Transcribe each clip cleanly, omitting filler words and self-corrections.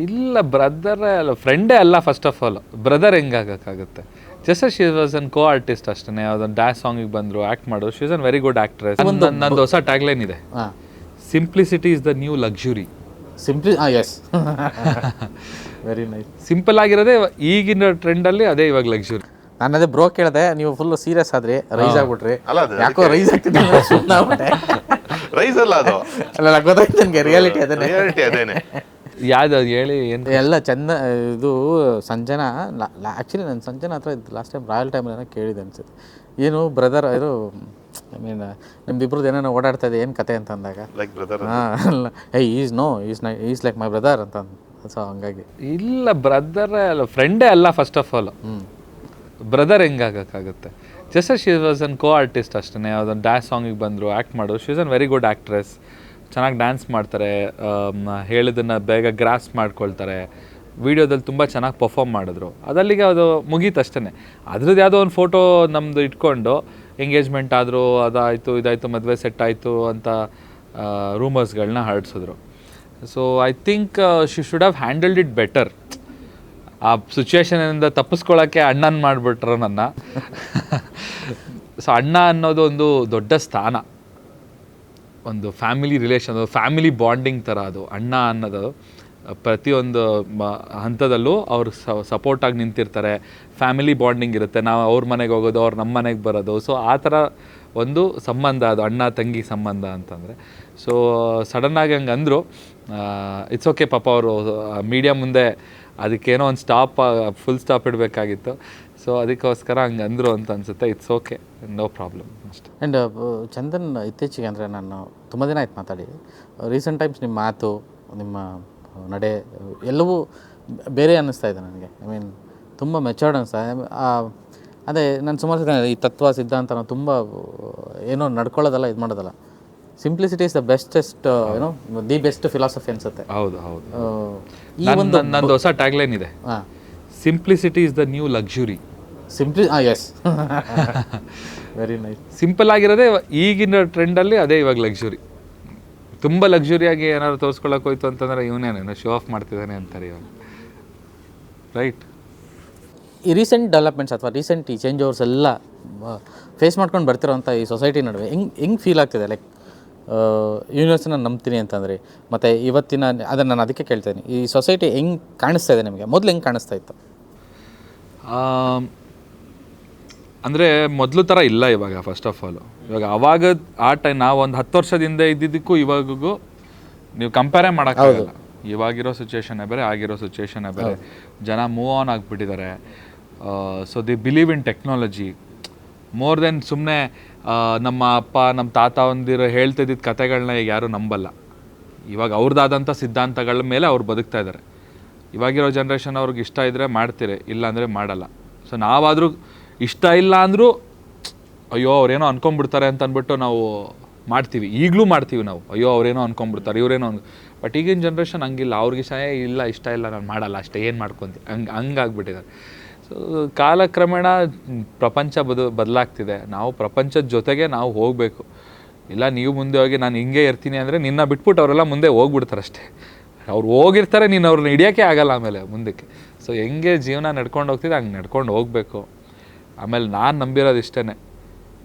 ಇಲ್ಲ ಬ್ರದರೇ ಅಲ್ಲ, ಫ್ರೆಂಡೇ ಅಲ್ಲ. ಫಸ್ಟ್ ಆಫ್ ಆಲ್ ಬ್ರದರ್ ಹೆಂಗಾಗಕ್ಕಾಗುತ್ತೆ? Just she was an co artist ಅಷ್ಟೇ. ಯಾವ್ದೊಂದು ಡ್ಯಾನ್ಸ್ ಸಾಂಗಿಗೆ ಬಂದರು, ಆ್ಯಕ್ಟ್ ಮಾಡೋರು. She is an very good actress. ನಂದು ಹೊಸ ಟ್ಯಾಗ್ಲೈನ್ ಇದೆ, simplicity is the new luxury. Yes very nice. Simple ಆಗಿರೋದೇ ಈಗಿನ ಟ್ರೆಂಡಲ್ಲಿ ಅದೇ ಇವಾಗ ಲಕ್ಸುರಿ. ನಾನು ಅದೇ ಬ್ರೋ ಕೇಳಿದೆ, ನೀವು ಫುಲ್ ಸೀರಿಯಸ್ ಆದ್ರಿ, ರೈಸ್ ಆಗ್ಬಿಟ್ರಿ. ಯಾಕೋ ರೈಸ್ ಆಗ್ತಿದ್ದೆ ರೈಸ್ ಅಲ್ಲ ಅದು, ಅಲ್ಲ ಗೊತ್ತಾಯ್ತು ನನಗೆ, ರಿಯಾಲಿಟಿ ಅದೇನೆ. ಯಾವ್ದು ಹೇಳಿ ಏನು ಎಲ್ಲ ಚಂದ. ಇದು ಸಂಜನಾ, ಆ್ಯಕ್ಚುಲಿ ನಾನು ಸಂಜನಾ ಹತ್ರ ಇದು ಲಾಸ್ಟ್ ಟೈಮ್ ರಾಯಲ್ ಟೈಮಲ್ಲಿ ಏನೋ ಕೇಳಿದೆ ಅನ್ಸುತ್ತೆ. ಏನು ಬ್ರದರ್ ಇದು ಐ ಮೀನ್ ನಿಮ್ದಿಬ್ರದ್ದು ಏನೇನೋ ಓಡಾಡ್ತಾ ಇದೆ, ಏನು ಕತೆ ಅಂತ ಅಂದಾಗ ಲೈಕ್ ಬ್ರದರ್. ಹಾಂ ಈಸ್ ಲೈಕ್ ಮೈ ಬ್ರದರ್ ಅಂತ. ಸೊ ಹಂಗಾಗಿ ಇಲ್ಲ ಬ್ರದರೇ ಅಲ್ಲ, ಫ್ರೆಂಡೇ ಅಲ್ಲ. ಫಸ್ಟ್ ಆಫ್ ಆಲ್ ಬ್ರದರ್ ಹೆಂಗಾಗಕ್ಕಾಗುತ್ತೆ? Just she was an co artist ಅಷ್ಟೇ. ಯಾವ್ದೊಂದು ಡ್ಯಾನ್ಸ್ ಸಾಂಗಿಗೆ ಬಂದರು, ಆ್ಯಕ್ಟ್ ಮಾಡೋರು. She is an very good actress. ಚೆನ್ನಾಗಿ ಡ್ಯಾನ್ಸ್ ಮಾಡ್ತಾರೆ, ಹೇಳಿದ್ದನ್ನು ಬೇಗ ಗ್ರಾಸ್ ಮಾಡ್ಕೊಳ್ತಾರೆ. ವೀಡಿಯೋದಲ್ಲಿ ತುಂಬ ಚೆನ್ನಾಗಿ ಪರ್ಫಾರ್ಮ್ ಮಾಡಿದ್ರು. ಅದಲ್ಲಿಗೆ ಅದು ಮುಗೀತು ಅಷ್ಟೇ. ಅದ್ರದ್ದು ಯಾವುದೋ ಒಂದು ಫೋಟೋ ನಮ್ಮದು ಇಟ್ಕೊಂಡು ಎಂಗೇಜ್ಮೆಂಟ್ ಆದರೂ ಅದಾಯಿತು ಇದಾಯಿತು ಮದುವೆ ಸೆಟ್ ಆಯಿತು ಅಂತ ರೂಮರ್ಸ್ಗಳನ್ನ ಹರಡಿಸಿದ್ರು. So I think she should have handled it better. ಆ ಸಿಚುವೇಶನಿಂದ ತಪ್ಪಿಸ್ಕೊಳ್ಳೋಕ್ಕೆ ಅಣ್ಣನ ಮಾಡಿಬಿಟ್ರು ನನ್ನ. ಸೊ ಅಣ್ಣ ಅನ್ನೋದು ಒಂದು ದೊಡ್ಡ ಸ್ಥಾನ, ಒಂದು ಫ್ಯಾಮಿಲಿ ರಿಲೇಷನ್, ಫ್ಯಾಮಿಲಿ ಬಾಂಡಿಂಗ್ ಥರ ಅದು. ಅಣ್ಣ ಅನ್ನೋದು ಪ್ರತಿಯೊಂದು ಹಂತದಲ್ಲೂ ಅವ್ರು ಸಪೋರ್ಟಾಗಿ ನಿಂತಿರ್ತಾರೆ. ಫ್ಯಾಮಿಲಿ ಬಾಂಡಿಂಗ್ ಇರುತ್ತೆ. ನಾವು ಅವ್ರ ಮನೆಗೆ ಹೋಗೋದು, ಅವ್ರು ನಮ್ಮ ಮನೆಗೆ ಬರೋದು. ಸೊ ಆ ಥರ ಒಂದು ಸಂಬಂಧ ಅದು, ಅಣ್ಣ ತಂಗಿ ಸಂಬಂಧ ಅಂತಂದರೆ. ಸೊ ಸಡನ್ನಾಗಿ ಹಂಗೆ ಅಂದರು. ಇಟ್ಸ್ ಓಕೆ, ಪಾಪ ಅವರು ಮೀಡಿಯಾ ಮುಂದೆ ಅದಕ್ಕೇನೋ ಒಂದು ಫುಲ್ ಸ್ಟಾಪ್ ಇಡಬೇಕಾಗಿತ್ತು. ಸೊ ಅದಕ್ಕೋಸ್ಕರ ಹಂಗೆ ಅಂದರು ಅಂತ ಅನಿಸುತ್ತೆ. ಇಟ್ಸ್ ಓಕೆ, ನೋ ಪ್ರಾಬ್ಲಮ್ ಅಷ್ಟೇ. ಆ್ಯಂಡ್ ಚಂದನ್, ಇತ್ತೀಚೆಗೆ ಅಂದರೆ ನಾನು ತುಂಬ ದಿನ ಆಯ್ತು ಮಾತಾಡಿ, ರೀಸೆಂಟ್ ಟೈಮ್ಸ್ ನಿಮ್ಮ ಮಾತು, ನಿಮ್ಮ ನಡೆ ಎಲ್ಲವೂ ಬೇರೆ ಅನ್ನಿಸ್ತಾ ಇದೆ ನನಗೆ. ಐ ಮೀನ್ ತುಂಬ ಮೆಚೂರ್ಡ್ ಅನಿಸ್ತಾ. ಅದೇ ನಾನು ಸುಮಾರು ಈ ತತ್ವ ಸಿದ್ಧಾಂತ ನಾವು ತುಂಬ ಏನೋ ನಡ್ಕೊಳ್ಳೋದಲ್ಲ, ಇದು ಮಾಡೋದಲ್ಲ. ಸಿಂಪ್ಲಿಸಿಟಿ ಇಸ್ ದ ಬೆಸ್ಟೆಸ್ಟ್, ಏನೋ ದಿ ಬೆಸ್ಟ್ ಫಿಲಾಸಫಿ ಅನ್ಸುತ್ತೆ. ಹೌದು ಹೌದು. ಈ ಒಂದು ನಂದು ಹೊಸ ಟ್ಯಾಗ್ಲೈನ್ ಇದೆ, simplicity is the new luxury. Yes very nice. Simple ಆಗಿರೋದೇ ಈಗಿನ ಟ್ರೆಂಡಲ್ಲಿ ಅದೇ ಇವಾಗ ಲಕ್ಸುರಿ. ತುಂಬ ಲಕ್ಸುರಿಯಾಗಿ ಏನಾದ್ರು ತೋರಿಸ್ಕೊಳ್ಳೋಕೆ ಹೋಯ್ತು ಅಂತಂದರೆ ಇವನೇನೇನೋ ಶೋ ಆಫ್ ಮಾಡ್ತಿದ್ದಾನೆ ಅಂತಾರೆ ಇವಾಗ, ರೈಟ್? ಈ ರೀಸೆಂಟ್ ಡೆವಲಪ್ಮೆಂಟ್ಸ್ ಅಥವಾ ರೀಸೆಂಟ್ ಈ ಚೇಂಜ್ ಓವರ್ಸ್ ಎಲ್ಲ ಫೇಸ್ ಮಾಡ್ಕೊಂಡು ಬರ್ತಿರೋಂಥ ಈ ಸೊಸೈಟಿ ನಡುವೆ ಹೆಂಗೆ ಫೀಲ್ ಆಗ್ತಿದೆ? ಲೈಕ್ ಯೂನಿವರ್ಸನ್ನ ನಂಬ್ತೀನಿ ಅಂತಂದರೆ, ಮತ್ತು ಇವತ್ತಿನ ಅದನ್ನು ನಾನು ಅದಕ್ಕೆ ಕೇಳ್ತೇನೆ, ಈ ಸೊಸೈಟಿ ಹೆಂಗೆ ಕಾಣಿಸ್ತಾ ಇದೆ ನಿಮಗೆ? ಮೊದಲು ಹೆಂಗೆ ಕಾಣಿಸ್ತಾ ಇತ್ತು? ಅಂದರೆ ಮೊದಲು ಥರ ಇಲ್ಲ ಇವಾಗ. ಫಸ್ಟ್ ಆಫ್ ಆಲು ಇವಾಗ ಅವಾಗ ಆ ಟೈಮ್ ನಾವು ಒಂದು 10 ವರ್ಷದಿಂದ ಇದ್ದಿದ್ದಕ್ಕೂ ಇವಾಗೂ ನೀವು ಕಂಪೇರೇ ಮಾಡೋಕ್ಕಾಗಲ್ಲ. ಇವಾಗಿರೋ ಸಿಚುವೇಶನ್ನೇ ಬೇರೆ, ಆಗಿರೋ ಸಿಚುವೇಶನ್ನೇ ಬೇರೆ. ಜನ ಮೂವ್ ಆನ್ ಆಗಿಬಿಟ್ಟಿದ್ದಾರೆ. So the believe in technology more than ಸುಮ್ಮನೆ ನಮ್ಮ ಅಪ್ಪ ನಮ್ಮ ತಾತ ಒಂದಿರೋ ಹೇಳ್ತಿದ್ದಿದ್ದ ಕತೆಗಳನ್ನ ಈಗ ಯಾರೂ ನಂಬಲ್ಲ. ಇವಾಗ ಅವ್ರದ್ದಾದಂಥ ಸಿದ್ಧಾಂತಗಳ ಮೇಲೆ ಅವ್ರು ಬದುಕ್ತಾ ಇದ್ದಾರೆ. ಇವಾಗಿರೋ ಜನ್ರೇಷನ್ ಅವ್ರಿಗೆ ಇಷ್ಟ ಇದ್ದರೆ ಮಾಡ್ತೀರಿ, ಇಲ್ಲ ಅಂದರೆ ಮಾಡಲ್ಲ. ಸೊ ನಾವಾದರೂ ಇಷ್ಟ ಇಲ್ಲ ಅಂದರೂ ಅಯ್ಯೋ ಅವ್ರೇನೋ ಅನ್ಕೊಂಬಿಡ್ತಾರೆ ಅಂತ ಅಂದ್ಬಿಟ್ಟು ನಾವು ಮಾಡ್ತೀವಿ. ಈಗಲೂ ಮಾಡ್ತೀವಿ ನಾವು, ಅಯ್ಯೋ ಅವರೇನೋ ಅನ್ಕೊಂಬಿಡ್ತಾರೆ, ಇವರೇನೋ ಬಟ್ ಈಗಿನ ಜನ್ರೇಷನ್ ಹಂಗಿಲ್ಲ. ಅವ್ರಿಗೆ ಇಲ್ಲ, ಇಷ್ಟ ಇಲ್ಲ, ನಾನು ಮಾಡಲ್ಲ ಅಷ್ಟೇ, ಏನು ಮಾಡ್ಕೊತೀವಿ, ಹಂಗಾಗ್ಬಿಟ್ಟಿದ್ದಾರೆ. ಸೊ ಕಾಲಕ್ರಮೇಣ ಪ್ರಪಂಚ ಬದಲಾಗ್ತಿದೆ. ನಾವು ಪ್ರಪಂಚದ ಜೊತೆಗೆ ನಾವು ಹೋಗಬೇಕು. ಇಲ್ಲ ನೀವು ಮುಂದೆ ಹೋಗಿ ನಾನು ಹಿಂಗೆ ಇರ್ತೀನಿ ಅಂದರೆ ನಿನ್ನ ಬಿಟ್ಬಿಟ್ಟು ಅವರೆಲ್ಲ ಮುಂದೆ ಹೋಗ್ಬಿಡ್ತಾರೆ ಅಷ್ಟೇ. ಅವ್ರು ಹೋಗಿರ್ತಾರೆ, ನೀನು ಅವ್ರನ್ನ ಹಿಡಿಯೋಕ್ಕೆ ಆಗಲ್ಲ ಆಮೇಲೆ ಮುಂದಕ್ಕೆ. ಸೊ ಹೆಂಗೆ ಜೀವನ ನಡ್ಕೊಂಡು ಹೋಗ್ತಿದೆ ಹಂಗೆ ನಡ್ಕೊಂಡು ಹೋಗಬೇಕು. ಆಮೇಲೆ ನಾನು ನಂಬಿರೋದು ಇಷ್ಟೇ,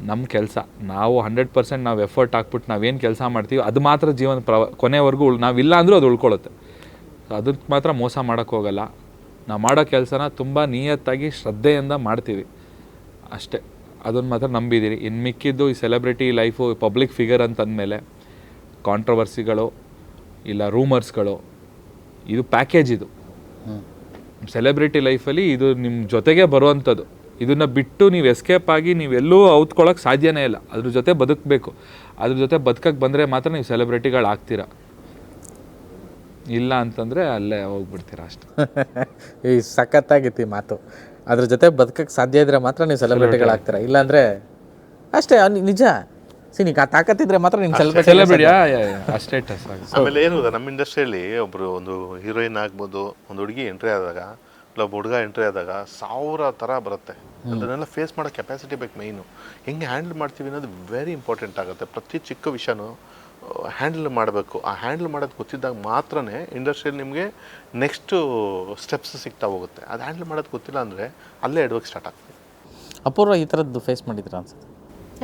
ನಮ್ಮ ಕೆಲಸ ನಾವು 100% ನಾವು ಎಫರ್ಟ್ ಹಾಕ್ಬಿಟ್ಟು ನಾವೇನು ಕೆಲಸ ಮಾಡ್ತೀವಿ ಅದು ಮಾತ್ರ ಜೀವನ ಕೊನೆವರೆಗೂ ನಾವಿಲ್ಲ ಅಂದರೂ ಅದು ಉಳ್ಕೊಳ್ಳುತ್ತೆ. ಸೊ ಅದಕ್ಕೆ ಮಾತ್ರ ಮೋಸ ಮಾಡೋಕ್ಕೆ ಹೋಗಲ್ಲ. ನಾವು ಮಾಡೋ ಕೆಲಸನ ತುಂಬ ನಿಯತ್ತಾಗಿ ಶ್ರದ್ಧೆಯಿಂದ ಮಾಡ್ತೀವಿ ಅಷ್ಟೇ. ಅದನ್ನು ಮಾತ್ರ ನಂಬಿದ್ದೀರಿ. ಇನ್ನು ಮಿಕ್ಕಿದ್ದು ಈ ಸೆಲೆಬ್ರಿಟಿ ಲೈಫು, ಪಬ್ಲಿಕ್ ಫಿಗರ್ ಅಂತಂದಮೇಲೆ ಕಾಂಟ್ರವರ್ಸಿಗಳು ಇಲ್ಲ ರೂಮರ್ಸ್ಗಳು, ಇದು ಪ್ಯಾಕೇಜ್. ಇದು ಸೆಲೆಬ್ರಿಟಿ ಲೈಫಲ್ಲಿ ಇದು ನಿಮ್ಮ ಜೊತೆಗೆ ಬರುವಂಥದ್ದು. ಇದನ್ನು ಬಿಟ್ಟು ನೀವು ಎಸ್ಕೇಪ್ ಆಗಿ ನೀವೆಲ್ಲೂ ಔತ್ಕೊಳ್ಳೋಕೆ ಸಾಧ್ಯನೇ ಇಲ್ಲ. ಅದ್ರ ಜೊತೆ ಬದುಕಬೇಕು. ಅದ್ರ ಜೊತೆ ಬದುಕಕ್ಕೆ ಬಂದರೆ ಮಾತ್ರ ನೀವು ಸೆಲೆಬ್ರಿಟಿಗಳಾಗ್ತೀರ, ಇಲ್ಲ ಅಂತಂದರೆ ಅಲ್ಲೇ ಹೋಗ್ಬಿಡ್ತೀರಾ ಅಷ್ಟೆ. ಈ ಸಖತ್ತಾಗಿತ್ತು ಈ ಮಾತು. ಅದ್ರ ಜೊತೆ ಬದುಕಕ್ಕೆ ಸಾಧ್ಯ ಇದ್ದರೆ ಮಾತ್ರ ನೀವು ಸೆಲೆಬ್ರಿಟಿಗಳಾಗ್ತೀರಾ, ಇಲ್ಲಾಂದರೆ ಅಷ್ಟೇ. ನಿಜ ನೀನು ತಾಕತ್ತಿದ್ರೆ ಮಾತ್ರ ನೀನು ಸೆಲೆಬ್ರಿಟಿ ಅಷ್ಟೇ. ಆಮೇಲೆ ಏನು ನಮ್ಮ ಇಂಡಸ್ಟ್ರಿಯಲ್ಲಿ ಒಬ್ಬರು ಒಂದು ಹೀರೋಯಿನ್ ಆಗ್ಬೋದು, ಒಂದು ಹುಡುಗಿ ಎಂಟ್ರಿ ಆದಾಗ ಇಲ್ಲ ಒಬ್ಬ ಹುಡುಗ ಎಂಟ್ರಿ ಆದಾಗ 1000 ಥರ ಬರುತ್ತೆ. ಅದನ್ನೆಲ್ಲ ಫೇಸ್ ಮಾಡೋ ಕೆಪಾಸಿಟಿ ಬೇಕು. ಮೈನು ಹೆಂಗೆ ಹ್ಯಾಂಡಲ್ ಮಾಡ್ತೀವಿ ಅನ್ನೋದು ವೆರಿ ಇಂಪಾರ್ಟೆಂಟ್ ಆಗುತ್ತೆ. ಪ್ರತಿ ಚಿಕ್ಕ ವಿಷಯನೂ ಹ್ಯಾಂಡಲ್ ಮಾಡಬೇಕು. ಆ ಹ್ಯಾಂಡಲ್ ಮಾಡೋದು ಗೊತ್ತಿದ್ದಾಗ ಮಾತ್ರ ಇಂಡಸ್ಟ್ರಿಯಲ್ಲಿ ನಿಮಗೆ ನೆಕ್ಸ್ಟು ಸ್ಟೆಪ್ಸ್ ಸಿಗ್ತಾ ಹೋಗುತ್ತೆ. ಅದು ಹ್ಯಾಂಡಲ್ ಮಾಡೋದು ಗೊತ್ತಿಲ್ಲ ಅಂದರೆ ಅಲ್ಲೇ ಎಡವಕ್ಕೆ ಸ್ಟಾರ್ಟ್ ಆಗ್ತದೆ. ಅಪೂರ್ವ ಈ ಥರದ್ದು ಫೇಸ್ ಮಾಡಿದ್ದೀರಾ ಅನ್ಸುತ್ತೆ?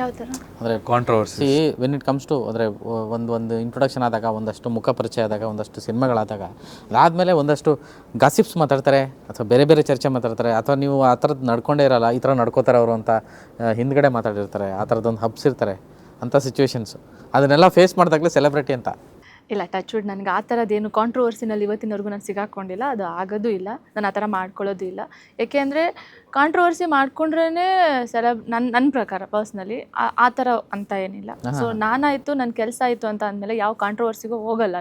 ಯಾವ ಥರ? ಅಂದರೆ controversy when it comes to ಅಂದರೆ ಒಂದು ಇಂಟ್ರೊಡಕ್ಷನ್ ಆದಾಗ, ಒಂದಷ್ಟು ಮುಖ ಪರಿಚಯ ಆದಾಗ, ಒಂದಷ್ಟು ಸಿನಿಮಾಗಳಾದಾಗ, ಅದಾದಮೇಲೆ ಒಂದಷ್ಟು ಗಾಸಿಪ್ಸ್ ಮಾತಾಡ್ತಾರೆ ಅಥವಾ ಬೇರೆ ಬೇರೆ ಚರ್ಚೆ ಮಾತಾಡ್ತಾರೆ, ಅಥವಾ ನೀವು ಆ ಥರದ್ದು ನಡ್ಕೊಂಡೇ ಇರಲ್ಲ, ಈ ಥರ ನಡ್ಕೋತಾರೆ ಅವರು ಅಂತ ಹಿಂದ್ಗಡೆ ಮಾತಾಡಿರ್ತಾರೆ, ಆ ಥರದ್ದೊಂದು ಹಬ್ಸಿರ್ತಾರೆ ಅಂಥ ಸಿಚುವೇಶನ್ಸು. ಅದನ್ನೆಲ್ಲ ಫೇಸ್ ಮಾಡಿದಾಗಲೇ ಸೆಲೆಬ್ರಿಟಿ ಅಂತ. ಇಲ್ಲ, ಟಚ್ ವುಡ್, ನನಗೆ ಆ ಥರದ್ದೇನು ಕಾಂಟ್ರವರ್ಸಿನಲ್ಲಿ ಇವತ್ತಿನವರೆಗೂ ನಾನು ಸಿಗಾಕೊಂಡಿಲ್ಲ, ಅದು ಆಗೋದು ಇಲ್ಲ, ನಾನು ಆ ಥರ ಮಾಡ್ಕೊಳ್ಳೋದು ಇಲ್ಲ. ಏಕೆಂದರೆ ಕಾಂಟ್ರವರ್ಸಿ ಮಾಡ್ಕೊಂಡ್ರೇ ನನ್ನ ಪ್ರಕಾರ ಪರ್ಸ್ನಲಿ ಆ ಥರ ಅಂತ ಏನಿಲ್ಲ. ಸೊ ನಾನಾಯಿತು, ನನ್ನ ಕೆಲಸ ಆಯಿತು ಅಂತ ಅಂದಮೇಲೆ ಯಾವ ಕಾಂಟ್ರವರ್ಸಿಗೂ ಹೋಗಲ್ಲ.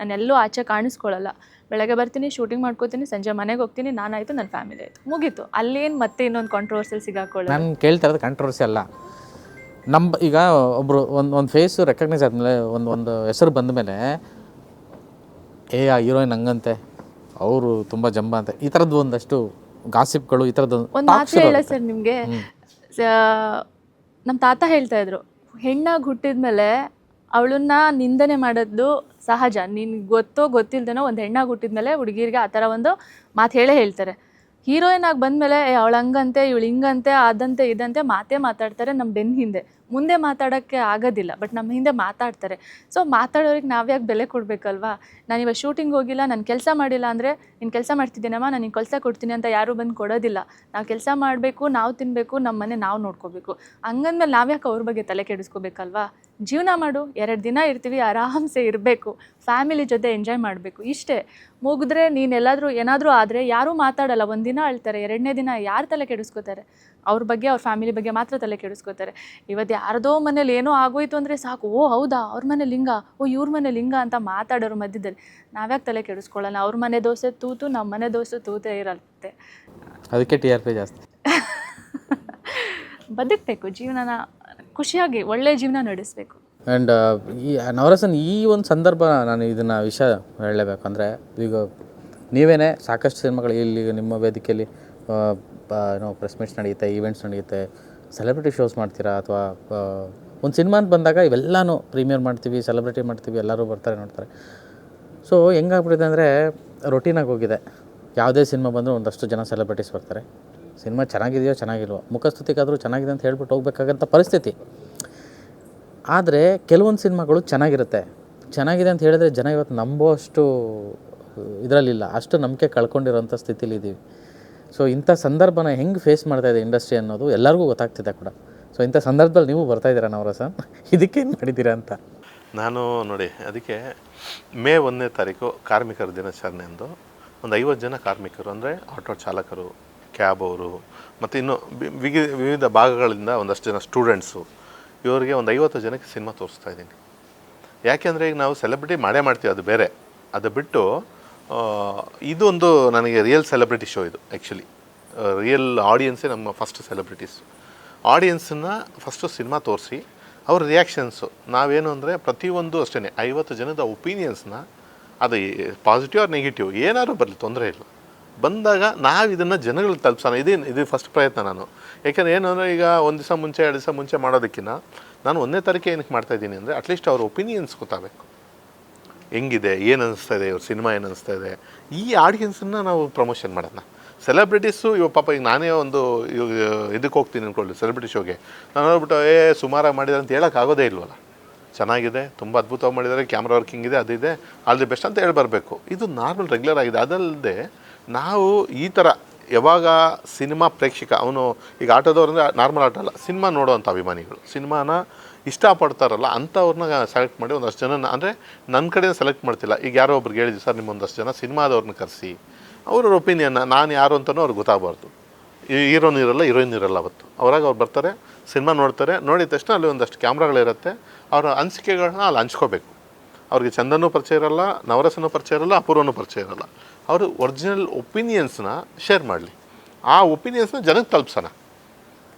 ನಾನೆಲ್ಲೂ ಆಚೆ ಕಾಣಿಸ್ಕೊಳ್ಳಲ್ಲ. ಬೆಳಗ್ಗೆ ಬರ್ತೀನಿ, ಶೂಟಿಂಗ್ ಮಾಡ್ಕೋತೀನಿ, ಸಂಜೆ ಮನೆಗೆ ಹೋಗ್ತೀನಿ, ನಾನಾಯಿತು, ನನ್ನ ಫ್ಯಾಮಿಲಿ ಆಯಿತು, ಮುಗೀತು. ಅಲ್ಲೇನು ಮತ್ತೆ ಇನ್ನೊಂದು ಕಾಂಟ್ರವರ್ಸಿಯಲ್ಲಿ ಸಿಗಾಕೊಳ್ಳೋದು. ನಾನು ಕೇಳ್ತಾ ಇರೋದು ಕಾಂಟ್ರವರ್ಸಿ ಅಲ್ಲ. ಈಗ ಒಬ್ಬರು ಒಂದು ಫೇಸು ರೆಕಗ್ನೈಸ್ ಆದಮೇಲೆ, ಒಂದು ಹೆಸರು ಬಂದ ಮೇಲೆ, ಆ ಹೀರೋಯಿನ್ ಹಂಗಂತೆ, ಅವರು ತುಂಬ ಜಂಬ ಅಂತ, ಈ ಥರದ್ದು ಒಂದಷ್ಟು ಗಾಸಿಪ್ಗಳು, ಈ ಥರದ್ದು ಒಂದು ಮಾತು ಹೇಳ ಸರ್ ನಿಮಗೆ. ನಮ್ಮ ತಾತ ಹೇಳ್ತಾ ಇದ್ರು, ಹೆಣ್ಣಾಗಿ ಹುಟ್ಟಿದ್ಮೇಲೆ ಅವಳನ್ನ ನಿಂದನೆ ಮಾಡೋದು ಸಹಜ. ನಿನ್ಗೆ ಗೊತ್ತಿಲ್ದೇನೋ ಒಂದು ಹೆಣ್ಣಾಗಿ ಹುಟ್ಟಿದ್ಮೇಲೆ ಹುಡುಗಿರಿಗೆ ಆ ಥರ ಒಂದು ಮಾತು ಹೇಳ್ತಾರೆ. ಹೀರೋಯಿನ್ ಆಗಿ ಬಂದಮೇಲೆ ಅವಳು ಹಂಗಂತೆ, ಇವಳು ಹಿಂಗಂತೆ, ಅದಂತೆ ಇದಂತೆ ಮಾತಾಡ್ತಾರೆ ನಮ್ಮ ಬೆನ್ನ ಹಿಂದೆ. ಮುಂದೆ ಮಾತಾಡೋಕ್ಕೆ ಆಗೋದಿಲ್ಲ, ಬಟ್ ನಮ್ಮ ಹಿಂದೆ ಮಾತಾಡ್ತಾರೆ. ಸೊ ಮಾತಾಡೋರಿಗೆ ನಾವ್ಯಾಕೆ ಬೆಲೆ ಕೊಡಬೇಕಲ್ವಾ? ನಾನಿವಾಗ ಶೂಟಿಂಗ್ ಹೋಗಿಲ್ಲ, ನಾನು ಕೆಲಸ ಮಾಡಿಲ್ಲ ಅಂದರೆ, ನೀನು ಕೆಲಸ ಮಾಡ್ತಿದ್ದೀನಮ್ಮ, ನಾನು ನಿನ್ನ ಕೆಲಸ ಕೊಡ್ತೀನಿ ಅಂತ ಯಾರೂ ಬಂದು ಕೊಡೋದಿಲ್ಲ. ನಾವು ಕೆಲಸ ಮಾಡಬೇಕು, ನಾವು ತಿನ್ನಬೇಕು, ನಮ್ಮ ಮನೆ ನಾವು ನೋಡ್ಕೋಬೇಕು. ಹಂಗಂದ್ಮೇಲೆ ನಾವ್ಯಾಕೆ ಅವ್ರ ಬಗ್ಗೆ ತಲೆ ಕೆಡಿಸ್ಕೋಬೇಕಲ್ವಾ? ಜೀವನ ಮಾಡು, 2 ದಿನ ಇರ್ತೀವಿ, ಆರಾಮ್ಸೆ ಇರಬೇಕು, ಫ್ಯಾಮಿಲಿ ಜೊತೆ ಎಂಜಾಯ್ ಮಾಡಬೇಕು, ಇಷ್ಟೇ. ಮುಗಿದ್ರೆ ನೀನೆಲ್ಲಾದರೂ ಏನಾದರೂ ಆದರೆ ಯಾರೂ ಮಾತಾಡಲ್ಲ. 1 ದಿನ ಅಳ್ತಾರೆ, 2ನೇ ದಿನ ಯಾರು ತಲೆ ಕೆಡಿಸ್ಕೋತಾರೆ? ಅವ್ರ ಬಗ್ಗೆ, ಅವ್ರ ಫ್ಯಾಮಿಲಿ ಬಗ್ಗೆ ಮಾತ್ರ ತಲೆ ಕೆಡಿಸ್ಕೋತಾರೆ. ಇವತ್ತು ಯಾರದೋ ಮನೇಲಿ ಏನೋ ಆಗೋಯ್ತು ಅಂದರೆ ಸಾಕು, ಓ ಹೌದಾ, ಅವ್ರ ಮನೆ ಲಿಂಗ, ಓ ಇವ್ರ ಮನೆ ಲಿಂಗ ಅಂತ ಮಾತಾಡೋರು ಮಧ್ಯದಲ್ಲಿ ನಾವ್ಯಾಕೆ ತಲೆ ಕೆಡಿಸ್ಕೊಳ್ಳೋಣ? ಅವ್ರ ಮನೆ ದೋಸೆ ತೂತು, ನಮ್ಮ ಮನೆ ದೋಸೆ ತೂತೇ ಇರತ್ತೆ. ಅದಕ್ಕೆ TRP ಜಾಸ್ತಿ. ಬದುಕಬೇಕು, ಜೀವನನ ಖುಷಿಯಾಗಿ ಒಳ್ಳೆಯ ಜೀವನ ನಡೆಸಬೇಕು. ಆ್ಯಂಡ್ ಈ ನವರಸನ್ ಈ ಒಂದು ಸಂದರ್ಭ, ನಾನು ಇದನ್ನು ವಿಷಯ ಹೇಳಲೇಬೇಕಂದ್ರೆ, ಈಗ ನೀವೇ ಸಾಕಷ್ಟು ಸಿನಿಮಾಗಳು ಇಲ್ಲಿ ನಿಮ್ಮ ವೇದಿಕೆಯಲ್ಲಿ ಏನೋ ಪ್ರೆಸ್ ಮೀಟ್ಸ್ ನಡೆಯುತ್ತೆ, ಈವೆಂಟ್ಸ್ ನಡೆಯುತ್ತೆ, ಸೆಲೆಬ್ರಿಟಿ ಶೋಸ್ ಮಾಡ್ತೀರಾ, ಅಥವಾ ಒಂದು ಸಿನಿಮಾ ಅಂತ ಬಂದಾಗ ಇವೆಲ್ಲನೂ ಪ್ರೀಮಿಯರ್ ಮಾಡ್ತೀವಿ, ಸೆಲೆಬ್ರಿಟಿ ಮಾಡ್ತೀವಿ, ಎಲ್ಲರೂ ಬರ್ತಾರೆ, ನೋಡ್ತಾರೆ. ಸೊ ಹೆಂಗಾಗ್ಬಿಟ್ಟಿದೆ ಅಂದರೆ ರೊಟೀನಾಗಿ ಹೋಗಿದೆ. ಯಾವುದೇ ಸಿನಿಮಾ ಬಂದರೂ ಒಂದಷ್ಟು ಜನ ಸೆಲೆಬ್ರಿಟೀಸ್ ಬರ್ತಾರೆ. ಸಿನಿಮಾ ಚೆನ್ನಾಗಿದೆಯೋ ಚೆನ್ನಾಗಿಲ್ವೋ, ಮುಖಸ್ತುತಿಗಾದರೂ ಚೆನ್ನಾಗಿದೆ ಅಂತ ಹೇಳ್ಬಿಟ್ಟು ಹೋಗ್ಬೇಕಾಗಂಥ ಪರಿಸ್ಥಿತಿ. ಆದರೆ ಕೆಲವೊಂದು ಸಿನಿಮಾಗಳು ಚೆನ್ನಾಗಿರುತ್ತೆ. ಚೆನ್ನಾಗಿದೆ ಅಂತ ಹೇಳಿದ್ರೆ ಜನ ಇವತ್ತು ನಂಬೋಷ್ಟು ಇದರಲ್ಲಿಲ್ಲ, ಅಷ್ಟು ನಂಬಿಕೆ ಕಳ್ಕೊಂಡಿರೋಂಥ ಸ್ಥಿತಿಲಿ ಇದ್ದೀವಿ. ಸೊ ಇಂಥ ಸಂದರ್ಭನ ಹೆಂಗೆ ಫೇಸ್ ಮಾಡ್ತಾಯಿದೆ ಇಂಡಸ್ಟ್ರಿ ಅನ್ನೋದು ಎಲ್ಲರಿಗೂ ಗೊತ್ತಾಗ್ತಿದೆ ಕೂಡ. ಸೊ ಇಂಥ ಸಂದರ್ಭದಲ್ಲಿ ನೀವು ಬರ್ತಾಯಿದ್ದೀರಾ ನವರಸನ್, ಇದಕ್ಕೇನು ಮಾಡಿದ್ದೀರಾ ಅಂತ? ನಾನು ನೋಡಿ, ಅದಕ್ಕೆ ಮೇ 1ನೇ ತಾರೀಕು ಕಾರ್ಮಿಕರ ದಿನಾಚರಣೆ ಎಂದು ಒಂದು 50 ಜನ ಕಾರ್ಮಿಕರು, ಅಂದರೆ ಆಟೋ ಚಾಲಕರು, ಕ್ಯಾಬ್ ಅವರು, ಮತ್ತು ಇನ್ನು ವಿವಿಧ ಭಾಗಗಳಿಂದ ಒಂದಷ್ಟು ಜನ ಸ್ಟೂಡೆಂಟ್ಸು, ಇವರಿಗೆ ಒಂದು 50 ಜನಕ್ಕೆ ಸಿನಿಮಾ ತೋರಿಸ್ತಾ ಇದ್ದೀನಿ. ಯಾಕೆಂದರೆ ಈಗ ನಾವು ಸೆಲೆಬ್ರಿಟಿ ಮಾಡ್ತೀವಿ, ಅದು ಬೇರೆ. ಅದು ಬಿಟ್ಟು ಇದೊಂದು ನನಗೆ ರಿಯಲ್ ಸೆಲೆಬ್ರಿಟಿ ಶೋ. ಇದು ಆ್ಯಕ್ಚುಲಿ ರಿಯಲ್ ಆಡಿಯನ್ಸೇ ನಮ್ಮ ಫಸ್ಟ್ ಸೆಲೆಬ್ರಿಟೀಸ್. ಆಡಿಯನ್ಸನ್ನು ಫಸ್ಟು ಸಿನಿಮಾ ತೋರಿಸಿ ಅವ್ರ ರಿಯಾಕ್ಷನ್ಸು, ನಾವೇನು ಅಂದರೆ ಪ್ರತಿಯೊಂದು ಅಷ್ಟೇ 50 ಜನದ ಒಪಿನಿಯನ್ಸ್ನ, ಅದು ಪಾಸಿಟಿವ್ ಆರ್ ನೆಗೆಟಿವ್ ಏನಾದರೂ ಬರಲಿ ತೊಂದರೆ ಇಲ್ಲ, ಬಂದಾಗ ನಾವು ಇದನ್ನು ಜನಗಳಿಗೆ ತಲುಪಿಸೋಣ. ಇದು ಫಸ್ಟ್ ಪ್ರಯತ್ನ ನಾನು. ಯಾಕೆಂದರೆ ಏನು ಅಂದರೆ, ಈಗ 1 ದಿವಸ ಮುಂಚೆ 2 ದಿವಸ ಮುಂಚೆ ಮಾಡೋದಕ್ಕಿಂತ ನಾನು 1ನೇ ತಾರೀಕು ಏನಕ್ಕೆ ಮಾಡ್ತಾಯಿದ್ದೀನಿ ಅಂದರೆ, ಅಟ್ಲೀಸ್ಟ್ ಅವ್ರ ಒಪಿನಿಯನ್ಸ್ ಗೊತ್ತಾಗಬೇಕು, ಹೆಂಗಿದೆ, ಏನು ಅನ್ನಿಸ್ತಾ ಇದೆ, ಇವ್ರ ಸಿನಿಮಾ ಏನು ಅನ್ನಿಸ್ತಾ ಇದೆ, ಈ ಆಡಿಯನ್ಸನ್ನು ನಾವು ಪ್ರಮೋಷನ್ ಮಾಡೋಣ. ಸೆಲೆಬ್ರಿಟೀಸು ಇವಾಗ ಪಾಪ, ಈಗ ನಾನೇ ಒಂದು ಇದಕ್ಕೆ ಹೋಗ್ತೀನಿ ಅಂದ್ಕೊಳ್ಳಿ, ಸೆಲೆಬ್ರಿಟಿ ಶೋಗೆ, ನಾನು ಹೋಗ್ಬಿಟ್ಟು ಸುಮಾರಾಗಿ ಮಾಡಿದ್ದಾರೆ ಅಂತ ಹೇಳೋಕ್ಕಾಗೋದೇ ಇಲ್ವಲ್ಲ. ಚೆನ್ನಾಗಿದೆ, ತುಂಬ ಅದ್ಭುತವಾಗಿ ಮಾಡಿದ್ದಾರೆ, ಕ್ಯಾಮ್ರಾ ವರ್ಕಿಂಗ್ ಇದೆ, ಅದಿದೆ, ಆಲ್ ದಿ ಬೆಸ್ಟ್ ಅಂತ ಹೇಳಿ ಬರಬೇಕು. ಇದು ನಾರ್ಮಲ್ ರೆಗ್ಯುಲರ್ ಆಗಿದೆ. ಅದಲ್ಲದೆ ನಾವು ಈ ಥರ ಯಾವಾಗ ಸಿನಿಮಾ ಪ್ರೇಕ್ಷಕ, ಅವನು ಈಗ ಆಟೋದವ್ರು ಅಂದರೆ ನಾರ್ಮಲ್ ಆಟ ಅಲ್ಲ, ಸಿನಿಮಾ ನೋಡೋವಂಥ ಅಭಿಮಾನಿಗಳು, ಸಿನಿಮಾನ ಇಷ್ಟಪಡ್ತಾರಲ್ಲ ಅಂಥವ್ರನ್ನ ಸೆಲೆಕ್ಟ್ ಮಾಡಿ ಒಂದಷ್ಟು ಜನ, ಅಂದರೆ ನನ್ನ ಕಡೆ ಸೆಲೆಕ್ಟ್ ಮಾಡ್ತಿಲ್ಲ. ಈಗ ಯಾರೋ ಒಬ್ರಿಗೆ ಹೇಳಿದ್ವಿ, ಸರ್ ನಿಮ್ಮ ಒಂದಷ್ಟು ಜನ ಸಿನಿಮಾದವ್ರನ್ನ ಕರೆಸಿ, ಅವ್ರ ಒಪಿನಿಯನ್ನ, ನಾನು ಯಾರು ಅಂತಲೂ ಅವ್ರಿಗೆ ಗೊತ್ತಾಗಬಾರ್ದು. ಹೀರೋನ್ ಇರಲ್ಲ, ಹೀರೋಯಿನ್ ಇರಲ್ಲ, ಅವತ್ತು ಅವ್ರಾಗ ಅವ್ರು ಬರ್ತಾರೆ, ಸಿನಿಮಾ ನೋಡ್ತಾರೆ, ನೋಡಿದ ತಕ್ಷಣ ಅಲ್ಲಿ ಒಂದಷ್ಟು ಕ್ಯಾಮ್ರಾಗಳಿರುತ್ತೆ, ಅವರ ಅನಿಸಿಕೆಗಳನ್ನ ಅಲ್ಲಿ ಹಂಚ್ಕೋಬೇಕು. ಅವ್ರಿಗೆ ಚಂದನೂ ಪರಿಚಯ ಇರಲ್ಲ, ನವರಸನೂ ಪರಿಚಯ ಇರಲ್ಲ, ಅಪೂರ್ವನೂ ಪರಿಚಯ ಇರಲ್ಲ. ಅವರು ಒರಿಜಿನಲ್ ಒಪಿನಿಯನ್ಸ್ನ ಶೇರ್ ಮಾಡಲಿ, ಆ ಒಪಿನಿಯನ್ಸ್ನ ಜನಕ್ಕೆ ತಲುಪಿಸೋಣ.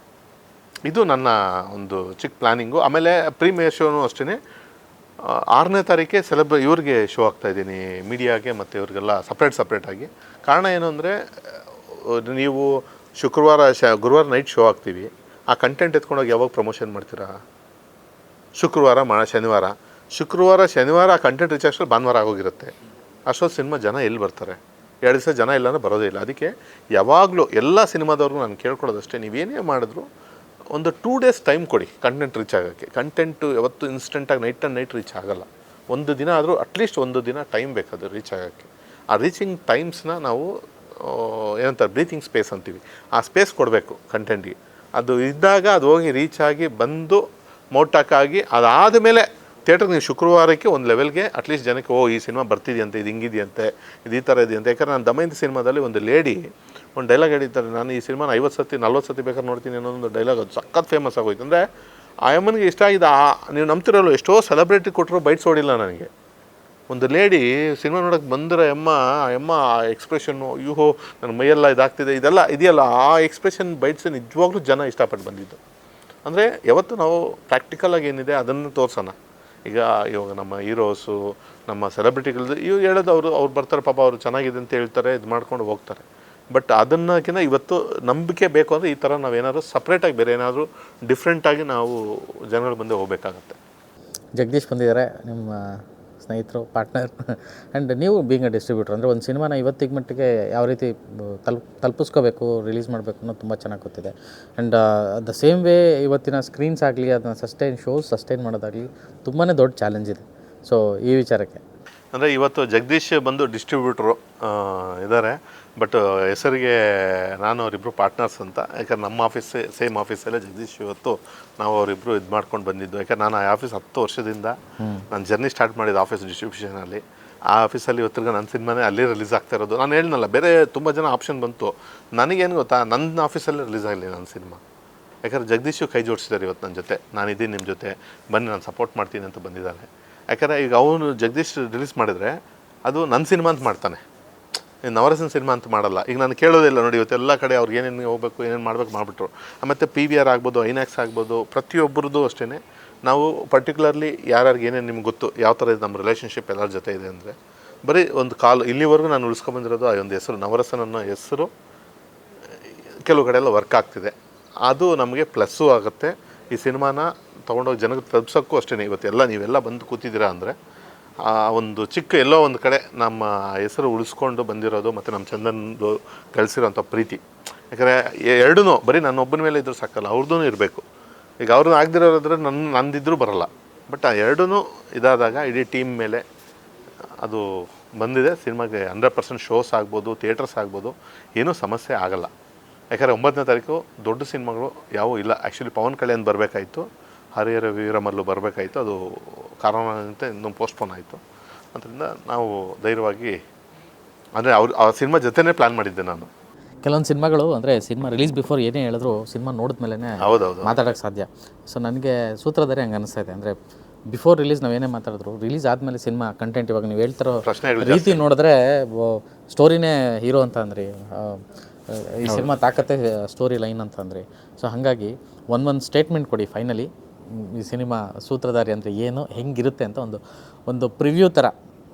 ಇದು ನನ್ನ ಒಂದು ಚಿಕ್ಕ ಪ್ಲ್ಯಾನಿಂಗು. ಆಮೇಲೆ ಪ್ರೀಮಿಯರ್ ಶೋನು ಅಷ್ಟೇ 6ನೇ ತಾರೀಕೆ ಇವ್ರಿಗೆ ಶೋ ಆಗ್ತಾಯಿದ್ದೀನಿ, ಮೀಡಿಯಾಗೆ ಮತ್ತು ಇವ್ರಿಗೆಲ್ಲ ಸಪ್ರೇಟಾಗಿ. ಕಾರಣ ಏನು ಅಂದರೆ, ನೀವು ಗುರುವಾರ ನೈಟ್ ಶೋ ಆಗ್ತೀವಿ, ಆ ಕಂಟೆಂಟ್ ಎತ್ಕೊಂಡೋಗಿ ಯಾವಾಗ ಪ್ರಮೋಷನ್ ಮಾಡ್ತೀರಾ? ಶುಕ್ರವಾರ ಶನಿವಾರ ಶುಕ್ರವಾರ ಶನಿವಾರ ಆ ಕಂಟೆಂಟ್ ರೀಚ್ ಅಷ್ಟು ಭಾನುವಾರ ಆಗೋಗಿರುತ್ತೆ. ಅಷ್ಟೊತ್ತು ಸಿನಿಮಾ ಜನ ಎಲ್ಲಿ ಬರ್ತಾರೆ? 2 ದಿವಸ ಜನ ಇಲ್ಲ ಅಂದರೆ ಬರೋದೇ ಇಲ್ಲ. ಅದಕ್ಕೆ ಯಾವಾಗಲೂ ಎಲ್ಲ ಸಿನಿಮಾದವ್ರಿಗೂ ನಾನು ಕೇಳ್ಕೊಳ್ಳೋದಷ್ಟೇ, ನೀವೇನೇ ಮಾಡಿದ್ರು ಒಂದು 2 ಡೇಸ್ ಟೈಮ್ ಕೊಡಿ ಕಂಟೆಂಟ್ ರೀಚ್ ಆಗೋಕ್ಕೆ. ಕಂಟೆಂಟು ಯಾವತ್ತು ಇನ್ಸ್ಟೆಂಟಾಗಿ ನೈಟ್ ರೀಚ್ ಆಗೋಲ್ಲ. ಒಂದು ದಿನ ಆದರೂ ಅಟ್ಲೀಸ್ಟ್ ಒಂದು ದಿನ ಟೈಮ್ ಬೇಕಾದ್ರೆ ರೀಚ್ ಆಗೋಕ್ಕೆ. ಆ ರೀಚಿಂಗ್ ಟೈಮ್ಸ್ನ ನಾವು ಏನಂತಾರೆ ಬ್ರೀತಿಂಗ್ ಸ್ಪೇಸ್ ಅಂತೀವಿ, ಆ ಸ್ಪೇಸ್ ಕೊಡಬೇಕು ಕಂಟೆಂಟಿಗೆ. ಅದು ಇದ್ದಾಗ ಅದು ಹೋಗಿ ರೀಚ್ ಆಗಿ ಬಂದು ಮೋಟಾಕಾಗಿ ಅದಾದ ಮೇಲೆ ಥಿಯೇಟ್ರಿಗೆ ನೀವು ಶುಕ್ರವಾರಕ್ಕೆ ಒಂದು ಲೆವೆಲ್ಗೆ ಅಟ್ಲೀಸ್ಟ್ ಜನಕ್ಕೆ ಈ ಸಿನಿಮಾ ಬರ್ತಿದೆಯಂತೆ, ಇದು ಹಿಂಗಿದೆಯಂತೆ, ಇದು ಈ ಥರ ಇದೆಯಂತೆ. ಯಾಕಂದರೆ ನಾನು ದಮಯಂತಿ ಸಿನಿಮಾದಲ್ಲಿ ಒಂದು ಲೇಡಿ ಒಂದು ಡೈಲಾಗ್ ಹೇಳಿದ್ದಾರೆ, ನಾನು ಈ ಸಿನಿಮಾನ 50 ಸತಿ 40 ಸತಿ ಬೇಕಾದ್ರೆ ನೋಡ್ತೀನಿ ಅನ್ನೋದೊಂದು ಡೈಲಾಗ್. ಅದು ಸಖತ್ ಫೇಮಸ್ ಆಗೋಯ್ತು. ಅಂದರೆ ಆ ಅಮ್ಮನಿಗೆ ಇಷ್ಟ ಆಗಿದೆ. ನೀವು ನಂಬ್ತಿರಲ್ಲ, ಎಷ್ಟೋ ಸೆಲೆಬ್ರಿಟಿ ಕೊಟ್ಟರು ಬೈಟ್ಸ್ ಓಡಿಲ್ಲ ನನಗೆ. ಒಂದು ಲೇಡಿ ಸಿನಿಮಾ ನೋಡೋಕ್ಕೆ ಬಂದರೆ ಅಮ್ಮ ಆ ಎಕ್ಸ್ಪ್ರೆಷನ್ನು, ಅಯ್ಯೋ ನನ್ನ ಮೈಯೆಲ್ಲ ಇದಾಗ್ತಿದೆ, ಇದೆಲ್ಲ ಇದೆಯಲ್ಲ, ಆ ಎಕ್ಸ್ಪ್ರೆಷನ್ ಬೈಟ್ಸ್ ನಿಜವಾಗ್ಲೂ ಜನ ಇಷ್ಟಪಟ್ಟು ಬಂದಿದ್ದು. ಅಂದರೆ ಯಾವತ್ತು ನಾವು ಪ್ರಾಕ್ಟಿಕಲಾಗಿ ಏನಿದೆ ಅದನ್ನು ತೋರಿಸೋಣ. ಇವಾಗ ನಮ್ಮ ಹೀರೋಸು, ನಮ್ಮ ಸೆಲೆಬ್ರಿಟಿಗಳದ್ದು ಇವು ಹೇಳೋದು, ಅವ್ರು ಬರ್ತಾರೆ ಪಾಪ, ಅವರು ಚೆನ್ನಾಗಿದೆ ಅಂತ ಹೇಳ್ತಾರೆ, ಇದು ಮಾಡ್ಕೊಂಡು ಹೋಗ್ತಾರೆ. ಬಟ್ ಅದನ್ನಕ್ಕಿಂತ ಇವತ್ತು ನಂಬಿಕೆ ಬೇಕು ಅಂದರೆ ಈ ಥರ ನಾವೇನಾದರೂ ಸಪ್ರೇಟಾಗಿ ಬೇರೆ ಏನಾದರೂ ಡಿಫ್ರೆಂಟಾಗಿ ನಾವು ಜನಗಳ ಮುಂದೆ ಹೋಗಬೇಕಾಗತ್ತೆ. ಜಗದೀಶ್ ಬಂದಿದ್ದಾರೆ, ನಿಮ್ಮ ಸ್ನೇಹಿತರು, ಪಾರ್ಟ್ನರ್, ಆ್ಯಂಡ್ ನೀವು ಬೀಂಗ್ ಅ ಡಿಸ್ಟ್ರಿಬ್ಯೂಟರ್. ಅಂದರೆ ಒಂದು ಸಿನಿಮಾನ ಇವತ್ತಿಗೆ ಮಟ್ಟಿಗೆ ಯಾವ ರೀತಿ ತಲುಪಿಸ್ಕೋಬೇಕು, ರಿಲೀಸ್ ಮಾಡಬೇಕು ಅನ್ನೋದು ತುಂಬ ಚೆನ್ನಾಗಿ ಗೊತ್ತಿದೆ. ಆ್ಯಂಡ್ ದ ಸೇಮ್ ವೇ ಇವತ್ತಿನ ಸ್ಕ್ರೀನ್ಸ್ ಆಗಲಿ, ಅದನ್ನ ಸಸ್ಟೈನ್ ಮಾಡೋದಾಗಲಿ ತುಂಬಾ ದೊಡ್ಡ ಚಾಲೆಂಜ್ ಇದೆ. ಸೊ ಈ ವಿಚಾರಕ್ಕೆ ಅಂದರೆ ಇವತ್ತು ಜಗದೀಶ್ ಬಂದು ಡಿಸ್ಟ್ರಿಬ್ಯೂಟ್ರು ಇದ್ದಾರೆ, ಬಟ್ ಹೆಸರಿಗೆ ನಾನು ಅವರಿಬ್ಬರು ಪಾರ್ಟ್ನರ್ಸ್ ಅಂತ. ಯಾಕಂದ್ರೆ ನಮ್ಮ ಸೇಮ್ ಆಫೀಸಲ್ಲೇ ಜಗದೀಶ್ ಇವತ್ತು ನಾವು ಅವರಿಬ್ಬರು ಇದು ಮಾಡ್ಕೊಂಡು ಬಂದಿದ್ದು. ಯಾಕಂದ್ರೆ ನಾನು ಆ ಆಫೀಸ್ 10 ವರ್ಷದಿಂದ ನಾನು ಜರ್ನಿ ಸ್ಟಾರ್ಟ್ ಮಾಡಿದ್ದು ಆಫೀಸ್ ಡಿಸ್ಟ್ರಿಬ್ಯೂಷನಲ್ಲಿ. ಆ ಆಫೀಸಲ್ಲಿ ಇವತ್ತಿಗೆ ನನ್ನ ಸಿನಿಮಾನೇ ಅಲ್ಲಿ ರಿಲೀಸ್ ಆಗ್ತಾ ಇರೋದು. ನಾನು ಹೇಳಿದ್ನಲ್ಲ, ಬೇರೆ ತುಂಬ ಜನ ಆಪ್ಷನ್ ಬಂತು, ನನಗೇನು ಗೊತ್ತಾ, ನನ್ನ ಆಫೀಸಲ್ಲೇ ರಿಲೀಸ್ ಆಗಲಿ ನನ್ನ ಸಿನಿಮಾ. ಯಾಕಂದರೆ ಜಗದೀಶು ಕೈ ಜೋಡಿಸಿದ್ದಾರೆ ಇವತ್ತು ನನ್ನ ಜೊತೆ, ನಾನಿದ್ದೀನಿ ನಿಮ್ಮ ಜೊತೆ, ಬನ್ನಿ ನಾನು ಸಪೋರ್ಟ್ ಮಾಡ್ತೀನಿ ಅಂತ ಬಂದಿದ್ದಾರೆ. ಯಾಕಂದರೆ ಈಗ ಅವನು ಜಗದೀಶ್ ರಿಲೀಸ್ ಮಾಡಿದರೆ ಅದು ನನ್ನ ಸಿನಿಮಾ ಅಂತ ಮಾಡ್ತಾನೆ, ನವರಸನ ಸಿನಿಮಾ ಅಂತ ಮಾಡಲ್ಲ. ಈಗ ನಾನು ಕೇಳೋದಿಲ್ಲ ನೋಡಿ, ಇವತ್ತು ಎಲ್ಲ ಕಡೆ ಅವ್ರಿಗೆ ಏನೇನು ಹೋಗಬೇಕು, ಏನೇನು ಮಾಡ್ಬೇಕು ಮಾಡಿಬಿಟ್ರು. ಮತ್ತು PVR ಆಗ್ಬೋದು, ಐನಾಕ್ಸ್ ಆಗ್ಬೋದು, ಪ್ರತಿಯೊಬ್ಬರದ್ದು ಅಷ್ಟೇ. ನಾವು ಪರ್ಟಿಕ್ಯುಲರ್ಲಿ ಯಾರ್ಯಾರಿಗೆ ಏನೇನು ನಿಮ್ಗೆ ಗೊತ್ತು, ಯಾವ ಥರ ಇದೆ ನಮ್ಮ ರಿಲೇಷನ್ಶಿಪ್ ಎಲ್ಲರ ಜೊತೆ ಇದೆ ಅಂದರೆ, ಬರೀ ಒಂದು ಇಲ್ಲಿವರೆಗೂ ನಾನು ಉಳಿಸ್ಕೊಂಬಂದಿರೋದು ಆ ಒಂದು ಹೆಸರು, ನವರಸನ ಅನ್ನೋ ಹೆಸರು ಕೆಲವು ಕಡೆ ಎಲ್ಲ ವರ್ಕ್ ಆಗ್ತಿದೆ. ಅದು ನಮಗೆ ಪ್ಲಸ್ಸು ಆಗುತ್ತೆ. ಈ ಸಿನಿಮಾನ ತೊಗೊಂಡೋಗಿ ಜನಕ್ಕೆ ತಲುಪ್ಸೋಕ್ಕೂ ಅಷ್ಟೇ. ಇವತ್ತೆಲ್ಲ ನೀವೆಲ್ಲ ಬಂದು ಕೂತಿದ್ದೀರಾ ಅಂದರೆ ಆ ಒಂದು ಚಿಕ್ಕ ಎಲ್ಲೋ ಒಂದು ಕಡೆ ನಮ್ಮ ಹೆಸರು ಉಳಿಸ್ಕೊಂಡು ಬಂದಿರೋದು ಮತ್ತು ನಮ್ಮ ಚಂದನ್ದು ಕಳಿಸಿರೋಂಥ ಪ್ರೀತಿ. ಯಾಕಂದರೆ ಎರಡೂ ಬರೀ ನನ್ನ ಒಬ್ಬನ ಮೇಲೆ ಇದ್ರೂ ಸಾಕಲ್ಲ, ಅವ್ರದ್ದೂ ಇರಬೇಕು. ಈಗ ಅವ್ರನ್ನ ಆಗದಿರೋದ್ರೆ ನಂದಿದ್ರೂ ಬರೋಲ್ಲ. ಬಟ್ ಆ ಎರಡೂ ಇದಾದಾಗ ಇಡೀ ಟೀಮ್ ಮೇಲೆ ಅದು ಬಂದಿದೆ. ಸಿನಿಮಾಗೆ 100% ಶೋಸ್ ಆಗ್ಬೋದು, ಥಿಯೇಟರ್ಸ್ ಆಗ್ಬೋದು, ಏನೂ ಸಮಸ್ಯೆ ಆಗಲ್ಲ. ಯಾಕಂದರೆ 9ನೇ ತಾರೀಕು ದೊಡ್ಡ ಸಿನಿಮಾಗಳು ಯಾವುವೂ ಇಲ್ಲ. ಆ್ಯಕ್ಚುಲಿ ಪವನ್ ಕಲ್ಯಾಣ್ ಬರಬೇಕಾಯಿತು, ಹರಿಹರ ವೀರಮಲ್ಲು ಬರಬೇಕಾಯಿತು, ಅದು ಕಾರಣದಿಂದ ಇನ್ನೂ ಪೋಸ್ಟ್ಪೋನ್ ಆಯಿತು. ಅದರಿಂದ ನಾವು ಧೈರ್ಯವಾಗಿ ಅಂದರೆ ಆ ಸಿನಿಮಾ ಜೊತೆನೇ ಪ್ಲ್ಯಾನ್ ಮಾಡಿದ್ದೆ ನಾನು. ಕೆಲವೊಂದು ಸಿನಿಮಾಗಳು ಅಂದರೆ ಸಿನಿಮಾ ರಿಲೀಸ್ ಬಿಫೋರ್ ಏನೇ ಹೇಳಿದ್ರು ಸಿನಿಮಾ ನೋಡಿದ್ಮೇಲೆ ಮಾತಾಡೋಕ್ಕೆ ಸಾಧ್ಯ. ಸೊ ನನಗೆ ಸೂತ್ರಧಾರಿ ಹಂಗೆ ಅನಿಸ್ತಾ ಇದೆ. ಅಂದರೆ ಬಿಫೋರ್ ರಿಲೀಸ್ ನಾವೇನೇ ಮಾತಾಡಿದ್ರು, ರಿಲೀಸ್ ಆದಮೇಲೆ ಸಿನಿಮಾ ಕಂಟೆಂಟ್ ಇವಾಗ ನೀವು ಹೇಳ್ತಿರೋ ರೀತಿ ನೋಡಿದ್ರೆ ಸ್ಟೋರಿನೇ ಹೀರೋ ಅಂತ ಅಂದ್ರಿ, ಈ ಸಿನಿಮಾ ತಾಕತ್ತೆ ಸ್ಟೋರಿ ಲೈನ್ ಅಂತ ಅಂದ್ರಿ. ಸೊ ಹಾಗಾಗಿ ಒಂದು ಸ್ಟೇಟ್ಮೆಂಟ್ ಕೊಡಿ ಫೈನಲಿ, ಈ ಸಿನಿಮಾ ಸೂತ್ರಧಾರಿ ಅಂದರೆ ಏನು, ಹೆಂಗಿರುತ್ತೆ ಅಂತ ಒಂದು ಪ್ರಿವ್ಯೂ ಥರ,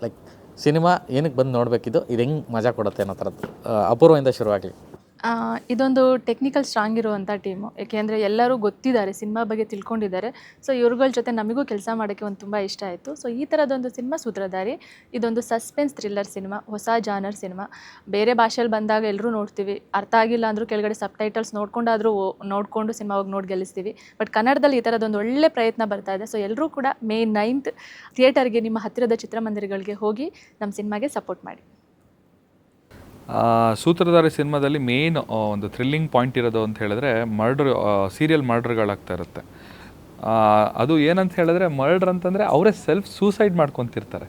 ಲೈಕ್ ಸಿನಿಮಾ ಏನಕ್ಕೆ ಬಂದು ನೋಡಬೇಕಿದ್ದು, ಇದು ಹೆಂಗೆ ಮಜಾ ಕೊಡುತ್ತೆ ಅನ್ನೋ ಥರದ್ದು. ಅಪೂರ್ವದಿಂದ ಶುರುವಾಗಲಿ. ಇದೊಂದು ಟೆಕ್ನಿಕಲ್ ಸ್ಟ್ರಾಂಗ್ ಇರುವಂಥ ಟೀಮು. ಏಕೆಂದರೆ ಎಲ್ಲರೂ ಗೊತ್ತಿದ್ದಾರೆ, ಸಿನಿಮಾ ಬಗ್ಗೆ ತಿಳ್ಕೊಂಡಿದ್ದಾರೆ. ಸೊ ಇವ್ರುಗಳ ಜೊತೆ ನಮಗೂ ಕೆಲಸ ಮಾಡೋಕ್ಕೆ ಒಂದು ತುಂಬ ಇಷ್ಟ ಆಯಿತು. ಸೊ ಈ ಥರದೊಂದು ಸಿನಿಮಾ ಸೂತ್ರಧಾರಿ. ಇದೊಂದು ಸಸ್ಪೆನ್ಸ್ ಥ್ರಿಲ್ಲರ್ ಸಿನಿಮಾ, ಹೊಸ ಜಾನರ್ ಸಿನಿಮಾ. ಬೇರೆ ಭಾಷೆಯಲ್ಲಿ ಬಂದಾಗ ಎಲ್ಲರೂ ನೋಡ್ತೀವಿ, ಅರ್ಥ ಆಗಿಲ್ಲ ಅಂದರೂ ಕೆಳಗಡೆ ಸಬ್ಟೈಟಲ್ಸ್ ನೋಡಿಕೊಂಡು ಸಿನಿಮಾ ಹೋಗಿ ನೋಡಿ ಗೆಲ್ಲಿಸ್ತೀವಿ. ಬಟ್ ಕನ್ನಡದಲ್ಲಿ ಈ ಥರದೊಂದು ಒಳ್ಳೆ ಪ್ರಯತ್ನ ಬರ್ತಾ ಇದೆ. ಸೊ ಎಲ್ಲರೂ ಕೂಡ May 9th ಥಿಯೇಟರ್ಗೆ, ನಿಮ್ಮ ಹತ್ತಿರದ ಚಿತ್ರಮಂದಿರಗಳಿಗೆ ಹೋಗಿ ನಮ್ಮ ಸಿನಿಮಾಗೆ ಸಪೋರ್ಟ್ ಮಾಡಿ. ಸೂತ್ರಧಾರಿ ಸಿನಿಮಾದಲ್ಲಿ ಮೇನ್ ಒಂದು ಥ್ರಿಲ್ಲಿಂಗ್ ಪಾಯಿಂಟ್ ಇರೋದು ಅಂತ ಹೇಳಿದ್ರೆ ಸೀರಿಯಲ್ ಮರ್ಡರ್ಗಳಾಗ್ತಾ ಇರುತ್ತೆ. ಅದು ಏನಂತ ಹೇಳಿದ್ರೆ ಮರ್ಡರ್ ಅಂತಂದರೆ ಅವರೇ ಸೆಲ್ಫ್ ಸೂಸೈಡ್ ಮಾಡ್ಕೊತಿರ್ತಾರೆ,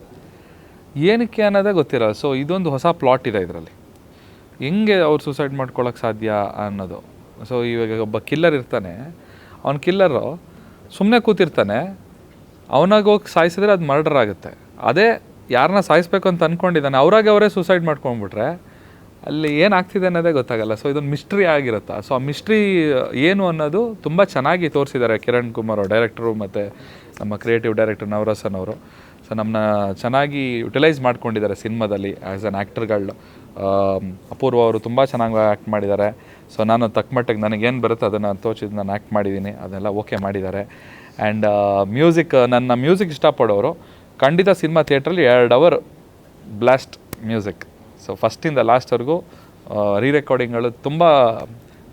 ಏನಕ್ಕೆ ಅನ್ನೋದೇ ಗೊತ್ತಿರಲ್ಲ. ಸೊ ಇದೊಂದು ಹೊಸ ಪ್ಲಾಟ್ ಇದೆ ಇದರಲ್ಲಿ, ಹೆಂಗೆ ಅವ್ರು ಸೂಸೈಡ್ ಮಾಡ್ಕೊಳ್ಳೋಕೆ ಸಾಧ್ಯ ಅನ್ನೋದು. ಸೊ ಇವಾಗ ಒಬ್ಬ ಕಿಲ್ಲರ್ ಇರ್ತಾನೆ, ಅವ್ನ ಕಿಲ್ಲರು ಸುಮ್ಮನೆ ಕೂತಿರ್ತಾನೆ, ಅವನಾಗೋಗಿ ಸಾಯಿಸಿದ್ರೆ ಅದು ಮರ್ಡರ್ ಆಗುತ್ತೆ. ಅದೇ ಯಾರನ್ನ ಸಾಯಿಸ್ಬೇಕು ಅಂತ ಅಂದ್ಕೊಂಡಿದ್ದಾನೆ ಅವರೇ ಸೂಸೈಡ್ ಮಾಡ್ಕೊಂಡ್ಬಿಟ್ರೆ ಅಲ್ಲಿ ಏನಾಗ್ತಿದೆ ಅನ್ನೋದೇ ಗೊತ್ತಾಗಲ್ಲ. ಸೊ ಇದೊಂದು ಮಿಸ್ಟ್ರಿ ಆಗಿರುತ್ತೆ. ಸೊ ಆ ಮಿಸ್ಟ್ರಿ ಏನು ಅನ್ನೋದು ತುಂಬ ಚೆನ್ನಾಗಿ ತೋರಿಸಿದ್ದಾರೆ ಕಿರಣ್ ಕುಮಾರ್ ಡೈರೆಕ್ಟರು ಮತ್ತು ನಮ್ಮ ಕ್ರಿಯೇಟಿವ್ ಡೈರೆಕ್ಟರ್ ನವರಸನ್ ಅವರು. ಸೊ ನಮ್ಮನ್ನ ಚೆನ್ನಾಗಿ ಯುಟಿಲೈಸ್ ಮಾಡ್ಕೊಂಡಿದ್ದಾರೆ ಸಿನಿಮಾದಲ್ಲಿ ಆ್ಯಸ್ ಅನ್ ಆ್ಯಕ್ಟರ್ಗಳು. ಅಪೂರ್ವ ಅವರು ತುಂಬ ಚೆನ್ನಾಗಿ ಆ್ಯಕ್ಟ್ ಮಾಡಿದ್ದಾರೆ. ಸೊ ನಾನು ತಕ್ಕ ಮಟ್ಟಿಗೆ ನನಗೇನು ಬರುತ್ತೆ ಅದನ್ನು ತೋಚಿದ್ದು ನಾನು ಆ್ಯಕ್ಟ್ ಮಾಡಿದ್ದೀನಿ, ಅದೆಲ್ಲ ಓಕೆ ಮಾಡಿದ್ದಾರೆ. ಆ್ಯಂಡ್ ನನ್ನ ಮ್ಯೂಸಿಕ್ ಇಷ್ಟಪಡೋರು ಖಂಡಿತ ಸಿನಿಮಾ ಥಿಯೇಟ್ರಲ್ಲಿ 2 ಅವರ್ ಬ್ಲಾಸ್ಟ್ ಮ್ಯೂಸಿಕ್. ಸೊ ಫಸ್ಟಿಂದ ಲಾಸ್ಟ್ವರೆಗೂ ರೆಕಾರ್ಡಿಂಗ್ಗಳು ತುಂಬ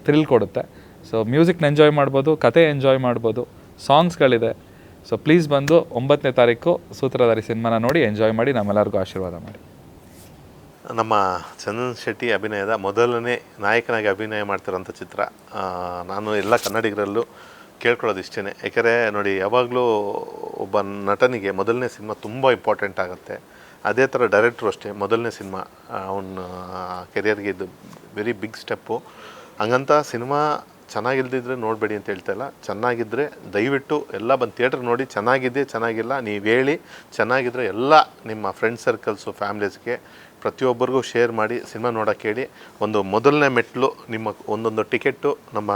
ಥ್ರಿಲ್ ಕೊಡುತ್ತೆ. ಸೊ ಮ್ಯೂಸಿಕ್ನ ಎಂಜಾಯ್ ಮಾಡ್ಬೋದು, ಕತೆ ಎಂಜಾಯ್ ಮಾಡ್ಬೋದು, ಸಾಂಗ್ಸ್ಗಳಿದೆ. ಸೊ ಪ್ಲೀಸ್ ಬಂದು 9ನೇ ತಾರೀಕು ಸೂತ್ರಧಾರಿ ಸಿನಿಮಾನ ನೋಡಿ ಎಂಜಾಯ್ ಮಾಡಿ, ನಮ್ಮೆಲ್ಲರಿಗೂ ಆಶೀರ್ವಾದ ಮಾಡಿ. ನಮ್ಮ ಚಂದನ್ ಶೆಟ್ಟಿ ಅಭಿನಯದ ಮೊದಲನೇ ನಾಯಕನಾಗಿ ಅಭಿನಯ ಮಾಡ್ತಿರೋಂಥ ಚಿತ್ರ. ನಾನು ಎಲ್ಲ ಕನ್ನಡಿಗರಲ್ಲೂ ಕೇಳ್ಕೊಳ್ಳೋದು ಇಷ್ಟೇ. ಯಾಕೆಂದರೆ ನೋಡಿ, ಯಾವಾಗಲೂ ಒಬ್ಬ ನಟನಿಗೆ ಮೊದಲನೇ ಸಿನಿಮಾ ತುಂಬ ಇಂಪಾರ್ಟೆಂಟ್ ಆಗುತ್ತೆ. ಅದೇ ಥರ ಡೈರೆಕ್ಟ್ರು ಅಷ್ಟೇ, ಮೊದಲನೇ ಸಿನಿಮಾ ಅವನ ಕೆರಿಯರ್ಗೆ ಇದು ವೆರಿ ಬಿಗ್ ಸ್ಟೆಪ್ಪು. ಹಂಗಂತ ಸಿನಿಮಾ ಚೆನ್ನಾಗಿಲ್ದಿದ್ರೆ ನೋಡಬೇಡಿ ಅಂತ ಹೇಳ್ತಾ ಇಲ್ಲ. ಚೆನ್ನಾಗಿದ್ದರೆ ದಯವಿಟ್ಟು ಎಲ್ಲ ಬಂದು ಥಿಯೇಟ್ರ್ ನೋಡಿ. ಚೆನ್ನಾಗಿದೆ ಚೆನ್ನಾಗಿಲ್ಲ ನೀವು ಹೇಳಿ, ಚೆನ್ನಾಗಿದ್ದರೆ ಎಲ್ಲ ನಿಮ್ಮ ಫ್ರೆಂಡ್ ಸರ್ಕಲ್ಸು ಫ್ಯಾಮ್ಲೀಸ್ಗೆ ಪ್ರತಿಯೊಬ್ಬರಿಗೂ ಶೇರ್ ಮಾಡಿ ಸಿನಿಮಾ ನೋಡೋಕ್ಕೆ ಹೇಳಿ. ಒಂದು ಮೊದಲನೇ ಮೆಟ್ಲು ನಿಮ್ಮ ಒಂದೊಂದು ಟಿಕೆಟು ನಮ್ಮ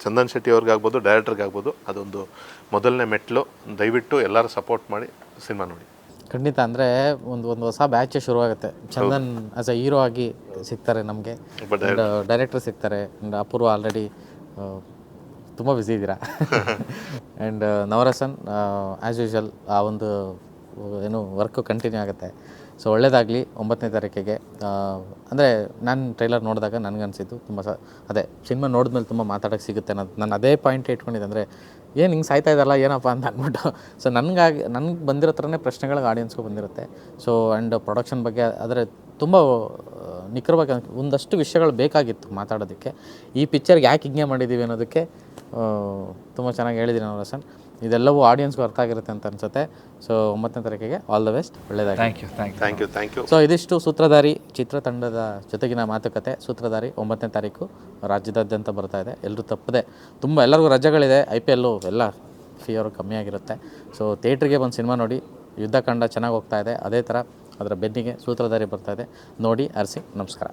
ಚಂದನ್ ಶೆಟ್ಟಿ ಅವ್ರಿಗಾಗ್ಬೋದು, ಡೈರೆಕ್ಟ್ರಿಗಾಗ್ಬೋದು, ಅದೊಂದು ಮೊದಲನೇ ಮೆಟ್ಲು. ದಯವಿಟ್ಟು ಎಲ್ಲರೂ ಸಪೋರ್ಟ್ ಮಾಡಿ ಸಿನಿಮಾ ನೋಡಿ. ಖಂಡಿತ. ಅಂದರೆ ಒಂದು ಹೊಸ ಬ್ಯಾಚ್ ಶುರುವಾಗುತ್ತೆ. ಚಂದನ್ ಆಸ್ ಅ ಹೀರೋ ಆಗಿ ಸಿಗ್ತಾರೆ ನಮಗೆ, ಡೈರೆಕ್ಟರ್ ಸಿಗ್ತಾರೆ. ಆ್ಯಂಡ್ ಅಪೂರ್ವ ಆಲ್ರೆಡಿ ತುಂಬ ಬ್ಯುಸಿ ಇದ್ದೀರಾ. ಆ್ಯಂಡ್ ನವರಸನ್ ಆ್ಯಸ್ ಯೂಶುವಲ್ ಆ ಒಂದು ಏನು ವರ್ಕು ಕಂಟಿನ್ಯೂ ಆಗುತ್ತೆ. ಸೊ ಒಳ್ಳೆಯದಾಗಲಿ 9ನೇ ತಾರೀಕಿಗೆ. ಅಂದರೆ ನಾನು ಟ್ರೈಲರ್ ನೋಡಿದಾಗ ನನಗನ್ಸಿದ್ದು ತುಂಬ ಅದೇ ಸಿನಿಮಾ ನೋಡಿದ್ಮೇಲೆ ತುಂಬ ಮಾತಾಡೋಕ್ಕೆ ಸಿಗುತ್ತೆ ಅನ್ನೋದು ನಾನು ಅದೇ ಪಾಯಿಂಟ್ ಇಟ್ಕೊಂಡಿದ್ದೆ. ಅಂದರೆ ಏನು ಹಿಂಗೆ ಸಾಯ್ತಾ ಇದ್ದಲ್ಲ ಏನಪ್ಪ ಅಂತ ಅಂದ್ಬಿಟ್ಟು. ಸೊ ನನಗೆ ಬಂದಿರೋ ಥರನೇ ಪ್ರಶ್ನೆಗಳಿಗೆ ಆಡಿಯನ್ಸ್ಗೂ ಬಂದಿರುತ್ತೆ. ಸೊ ಆ್ಯಂಡ್ ಪ್ರೊಡಕ್ಷನ್ ಬಗ್ಗೆ ಆದರೆ ತುಂಬ ನಿಖರವಾಗಿ ಒಂದಷ್ಟು ವಿಷಯಗಳು ಬೇಕಾಗಿತ್ತು ಮಾತಾಡೋದಕ್ಕೆ. ಈ ಪಿಕ್ಚರ್ಗೆ ಯಾಕೆ ಹಿಂಗೆ ಮಾಡಿದ್ದೀವಿ ಅನ್ನೋದಕ್ಕೆ ತುಂಬ ಚೆನ್ನಾಗಿ ಹೇಳಿದ್ದೀನಿ ನವರಸನ್. ಇದೆಲ್ಲವೂ ಆಡಿಯನ್ಸ್ಗೂ ಅರ್ಥ ಆಗಿರುತ್ತೆ ಅಂತ ಅನಿಸುತ್ತೆ. ಸೊ 9ನೇ ತಾರೀಕಿಗೆ ಆಲ್ ದ ಬೆಸ್ಟ್, ಒಳ್ಳೆಯದಾಗಿ. Thank you. ಸೊ ಇದಿಷ್ಟು ಸೂತ್ರಧಾರಿ ಚಿತ್ರತಂಡದ ಜೊತೆಗಿನ ಮಾತುಕತೆ. ಸೂತ್ರಧಾರಿ 9ನೇ ತಾರೀಕು ರಾಜ್ಯದಾದ್ಯಂತ ಬರ್ತಾ ಇದೆ. ಎಲ್ಲರೂ ತಪ್ಪದೆ, ಎಲ್ಲರಿಗೂ ರಜೆಗಳಿದೆ, IPL ಎಲ್ಲ ಫೀವರು ಕಮ್ಮಿ ಆಗಿರುತ್ತೆ. ಸೊ ಥಿಯೇಟ್ರಿಗೆ ಬಂದು ಸಿನಿಮಾ ನೋಡಿ. ಯುದ್ಧಕಾಂಡ ಚೆನ್ನಾಗಿ ಹೋಗ್ತಾ ಇದೆ, ಅದೇ ಥರ ಅದರ ಬೆನ್ನಿಗೆ ಸೂತ್ರಧಾರಿ ಬರ್ತಾ ಇದೆ. ನೋಡಿ, ಅರಸಿ. ನಮಸ್ಕಾರ.